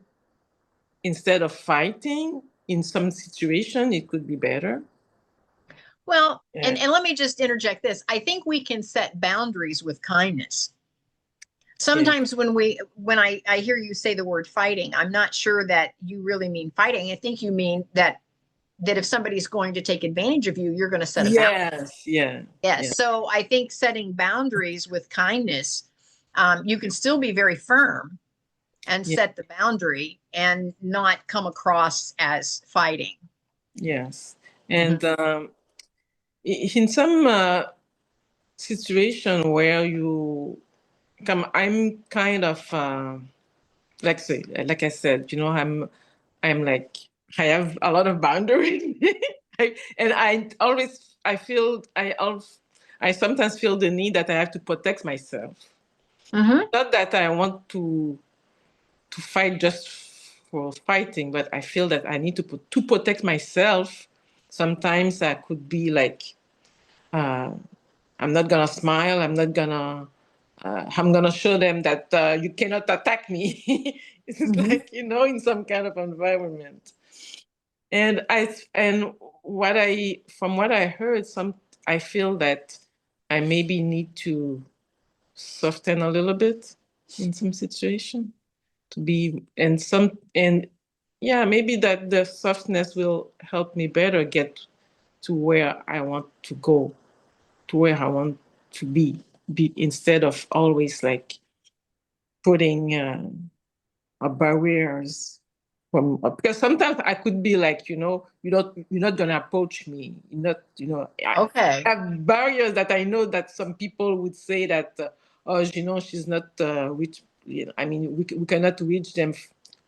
E: instead of fighting in some situation, it could be better.
A: Well,
E: Yeah.
A: and let me just interject this. I think we can set boundaries with kindness. Sometimes when I hear you say the word fighting, I'm not sure that you really mean fighting. I think you mean that if somebody's going to take advantage of you, you're going to set a boundary.
E: Yes. Yeah.
A: Yes.
E: Yeah.
A: So I think setting boundaries with kindness, you can still be very firm and
E: Yeah.
A: set the boundary and not come across as fighting.
E: Yes. And in some situation where I'm kind of like I said, I'm like I have a lot of boundaries, and I sometimes feel the need that I have to protect myself.
A: Mm-hmm.
E: Not that I want to fight just for fighting, but I feel that I need to protect myself. Sometimes I could be like, uh, I'm not gonna smile. I'm gonna show them that you cannot attack me. It's
A: Mm-hmm.
E: like in some kind of environment. And from what I heard, I feel that I maybe need to soften a little bit in some situation to be and yeah, maybe that the softness will help me better get to where I want to go, to where I want to be instead of always like putting barriers from because sometimes I could be like, you're not gonna approach me. You're not,
A: Okay.
E: I have barriers that I know that some people would say that, oh, she's not reach. I mean, we cannot reach them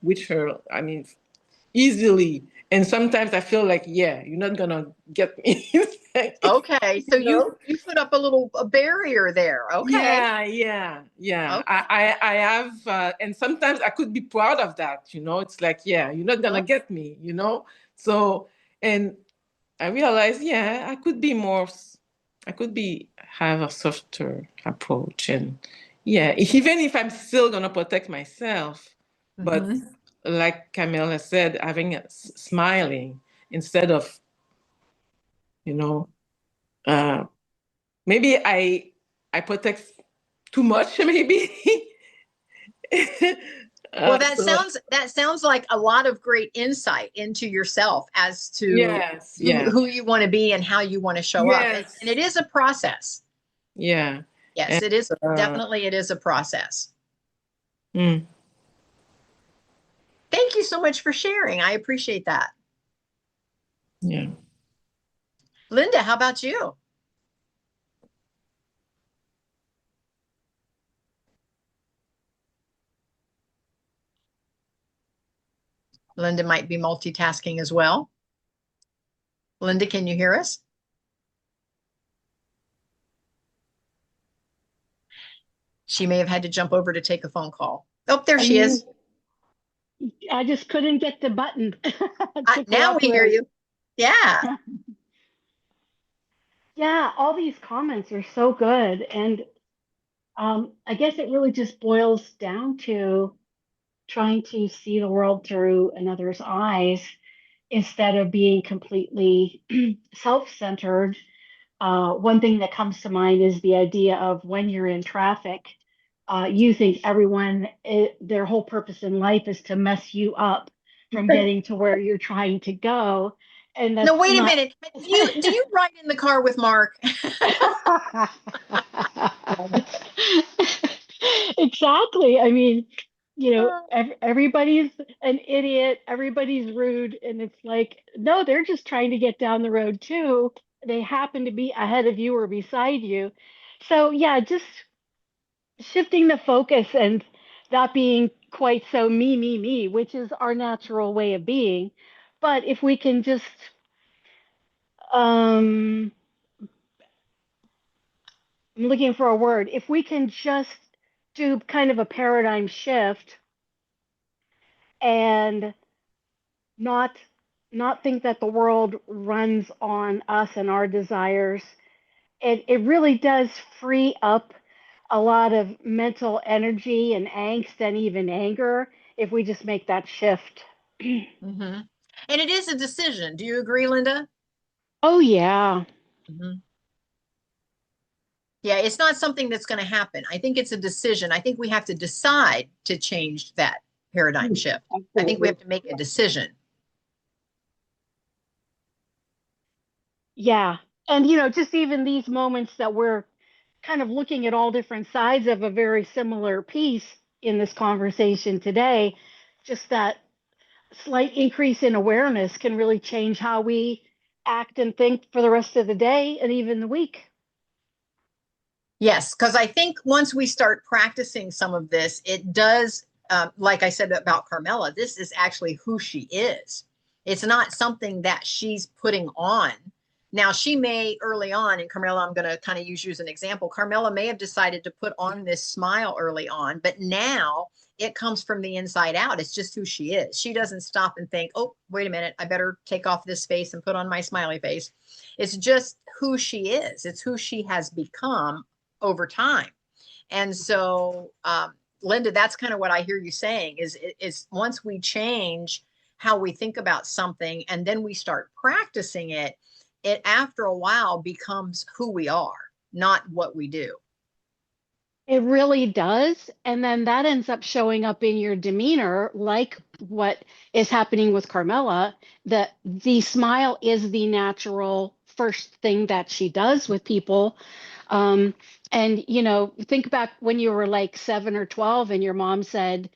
E: with her. I mean, easily. And sometimes I feel like, yeah, you're not gonna get me.
A: Okay. So
E: you know?
A: you put up a barrier there. Okay.
E: Yeah.
A: Okay.
E: I have, and sometimes I could be proud of that. It's like, yeah, you're not gonna
A: Uh-huh.
E: get me. So, and I realized, yeah, I could have a softer approach, and yeah, even if I'm still gonna protect myself, but
A: Mm-hmm.
E: like Camilla said, having smiling instead of, you know, uh, maybe I protect too much, maybe.
A: Well,
E: So
A: that sounds like a lot of great insight into yourself as to
E: yes, yeah,
A: who you want to be and how you want to show up. And
E: yes,
A: it is a process.
E: yeah,
A: Yes,
E: and
A: it is
E: uh,
A: definitely it is a process.
E: mm,
A: Thank you so much for sharing. I appreciate that.
E: yeah.
A: Linda, how about you? Linda might be multitasking as well. Linda, can you hear us? She may have had to jump over to take a phone call. Oh, there she is.
F: I just couldn't get the button to
A: Now we hear
F: cooperate.
A: you. Yeah.
F: Yeah, all these comments are so good. And I guess it really just boils down to trying to see the world through another's eyes instead of being completely self centered. One thing that comes to mind is the idea of when you're in traffic, you think their whole purpose in life is to mess you up from getting to where you're trying to go. And
A: No,
F: that's
A: wait a
F: not.
A: minute. Do you ride in the car with Mark?
F: Exactly. I mean, everybody's an idiot, everybody's rude, and it's like, no, they're just trying to get down the road too. They happen to be ahead of you or beside you. So, yeah, just shifting the focus and not being quite so me, which is our natural way of being. But if we can just um I'm looking for a word. If we can just do kind of a paradigm shift and not not think that the world runs on us and our desires, it really does free up a lot of mental energy and angst and even anger if we just make that shift.
A: Mm-hmm. And it is a decision. Do you agree, Linda?
F: Oh yeah.
A: Mm-hmm. Yeah, it's not something that's going to happen. I think it's a decision. I think we have to decide to change that paradigm shift. I think we
F: Absolutely.
A: have to make a decision.
F: Yeah. And just even these moments that we're kind of looking at all different sides of a very similar piece in this conversation today, just that slight increase in awareness can really change how we act and think for the rest of the day and even the week.
A: Yes, because I think once we start practicing some of this, it does, like I said about Carmella, this is actually who she is. It's not something that she's putting on. Now, she may early on, and Carmella, I'm going to kind of use you as an example. Carmella may have decided to put on this smile early on, but now it comes from the inside out. It's just who she is. She doesn't stop and think, oh, wait a minute, I better take off this face and put on my smiley face. It's just who she is, it's who she has become over time. And so, Linda, that's kind of what I hear you saying is once we change how we think about something and then we start practicing it, it after a while becomes who we are, not what we do.
F: It really does. And then that ends up showing up in your demeanor, like what is happening with Carmella. The smile is the natural first thing that she does with people. And think back when you were like 7 or 12 and your mom said,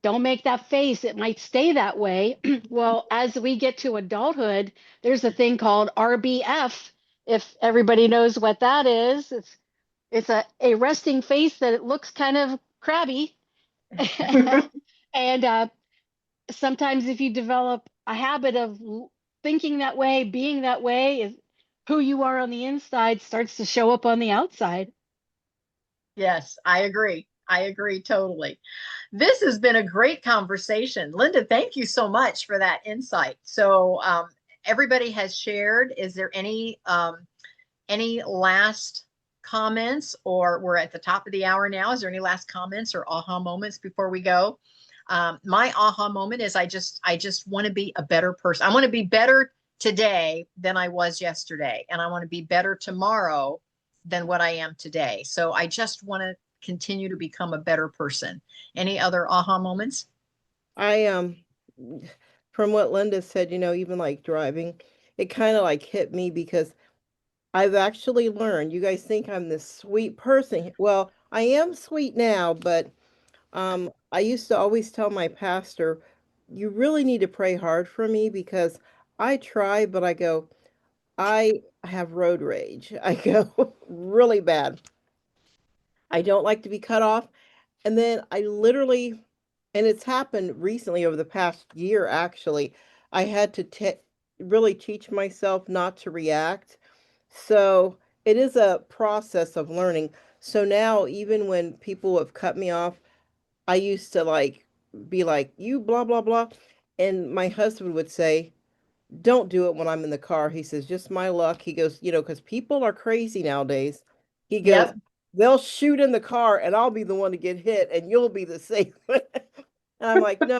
F: don't make that face, it might stay that way. Well, as we get to adulthood, there's a thing called RBF. If everybody knows what that is, it's a resting face that it looks kind of crabby. And sometimes if you develop a habit of thinking that way, being that way, is who you are on the inside starts to show up on the outside.
A: Yes, I agree. I agree totally. This has been a great conversation. Linda, thank you so much for that insight. So everybody has shared. Is there any last comments, or we're at the top of the hour now? Is there any last comments or aha moments before we go? My aha moment is I just want to be a better person. I want to be better today than I was yesterday, and I want to be better tomorrow than what I am today. So I just want to continue to become a better person. Any other aha moments?
B: I from what Linda said, even like driving, it kind of like hit me because I've actually learned. You guys think I'm this sweet person. Well, I am sweet now, but I used to always tell my pastor, you really need to pray hard for me because I try, but I go, I have road rage. I go really bad. I don't like to be cut off. And then I literally, and it's happened recently over the past year, actually, I had to really teach myself not to react. So it is a process of learning. So now, even when people have cut me off, I used to like be like, you blah, blah, blah. And my husband would say, don't do it when I'm in the car. He says, just my luck. He goes, because people are crazy nowadays. He goes,
A: Yep.
B: they'll shoot in the car and I'll be the one to get hit and you'll be the safe one. And I'm like, no.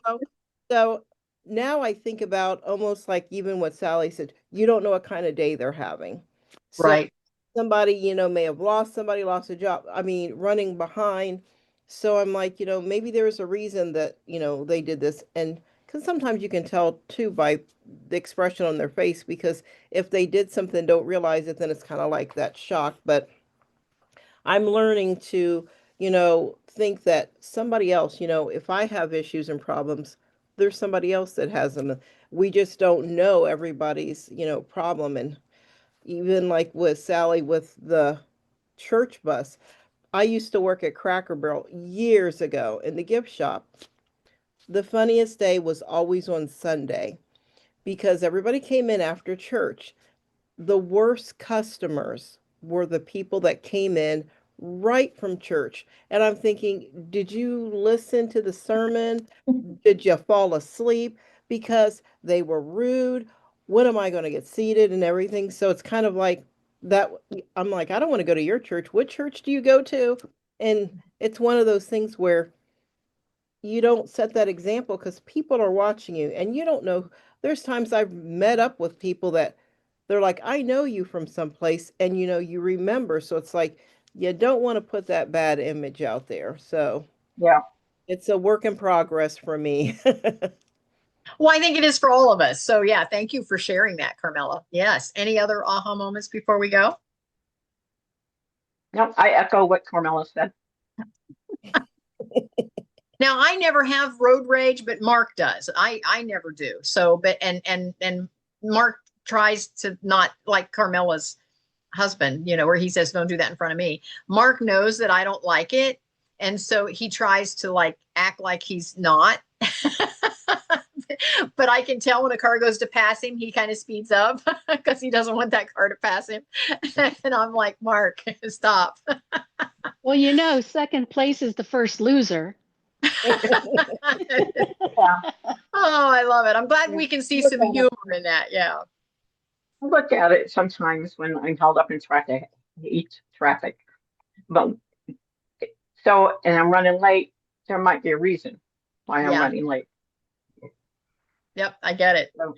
B: So now I think about almost like even what Sally said, you don't know what kind of day they're having. So
A: Right.
B: somebody, may have lost somebody, lost a job. I mean, running behind. So I'm like, maybe there's a reason that, they did this. And because sometimes you can tell too by the expression on their face, because if they did something, don't realize it, then it's kind of like that shock. But I'm learning to, think that somebody else, if I have issues and problems, there's somebody else that has them. We just don't know everybody's, problem. And even like with Sally with the church bus, I used to work at Cracker Barrel years ago in the gift shop. The funniest day was always on Sunday because everybody came in after church. The worst customers were the people that came in right from church. And I'm thinking, did you listen to the sermon? Did you fall asleep? Because they were rude. When am I going to get seated and everything? So it's kind of like that. I'm like, I don't want to go to your church. What church do you go to? And it's one of those things where you don't set that example because people are watching you and you don't know. There's times I've met up with people that they're like, I know you from someplace, and you remember. So it's like you don't want to put that bad image out there. So
D: Yeah.
B: it's a work in progress for me.
A: Well, I think it is for all of us. So yeah, thank you for sharing that, Carmella. Yes. Any other aha moments before we go?
D: No, I echo what Carmella said.
A: Now, I never have road rage, but Mark does. I never do. So, but and Mark tries to not, like Carmella's husband, where he says, don't do that in front of me. Mark knows that I don't like it. And so he tries to like act like he's not. But I can tell when a car goes to pass him, he kind of speeds up because he doesn't want that car to pass him. And I'm like, Mark, stop.
F: Well, second place is the first loser.
D: Yeah.
A: Oh, I love it. I'm glad we can see some humor in that. Yeah.
D: I look at it sometimes when I'm held up in traffic. I hate traffic. But and I'm running late, there might be a reason why I'm
A: Yeah.
D: running late.
A: Yep, I get it.
D: So,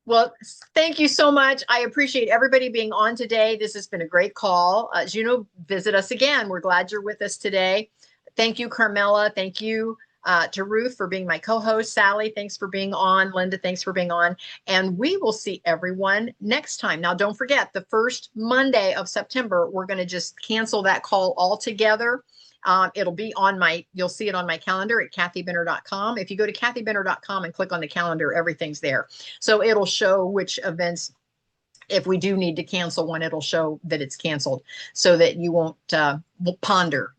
A: well, thank you so much. I appreciate everybody being on today. This has been a great call. Juno, visit us again. We're glad you're with us today. Thank you, Carmella. Thank you to Ruth for being my co-host. Sally, thanks for being on. Linda, thanks for being on. And we will see everyone next time. Now, don't forget, the first Monday of September, we're going to just cancel that call altogether. It'll be you'll see it on my calendar at kathybinner.com. If you go to kathybinner.com and click on the calendar, everything's there. So it'll show which events, if we do need to cancel one, it'll show that it's canceled so that you won't ponder,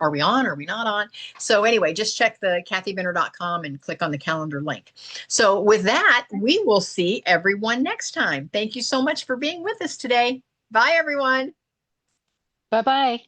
A: are we on? Are we not on? So anyway, just check the kathybinner.com and click on the calendar link. So with that, we will see everyone next time. Thank you so much for being with us today. Bye, everyone.
F: Bye-bye.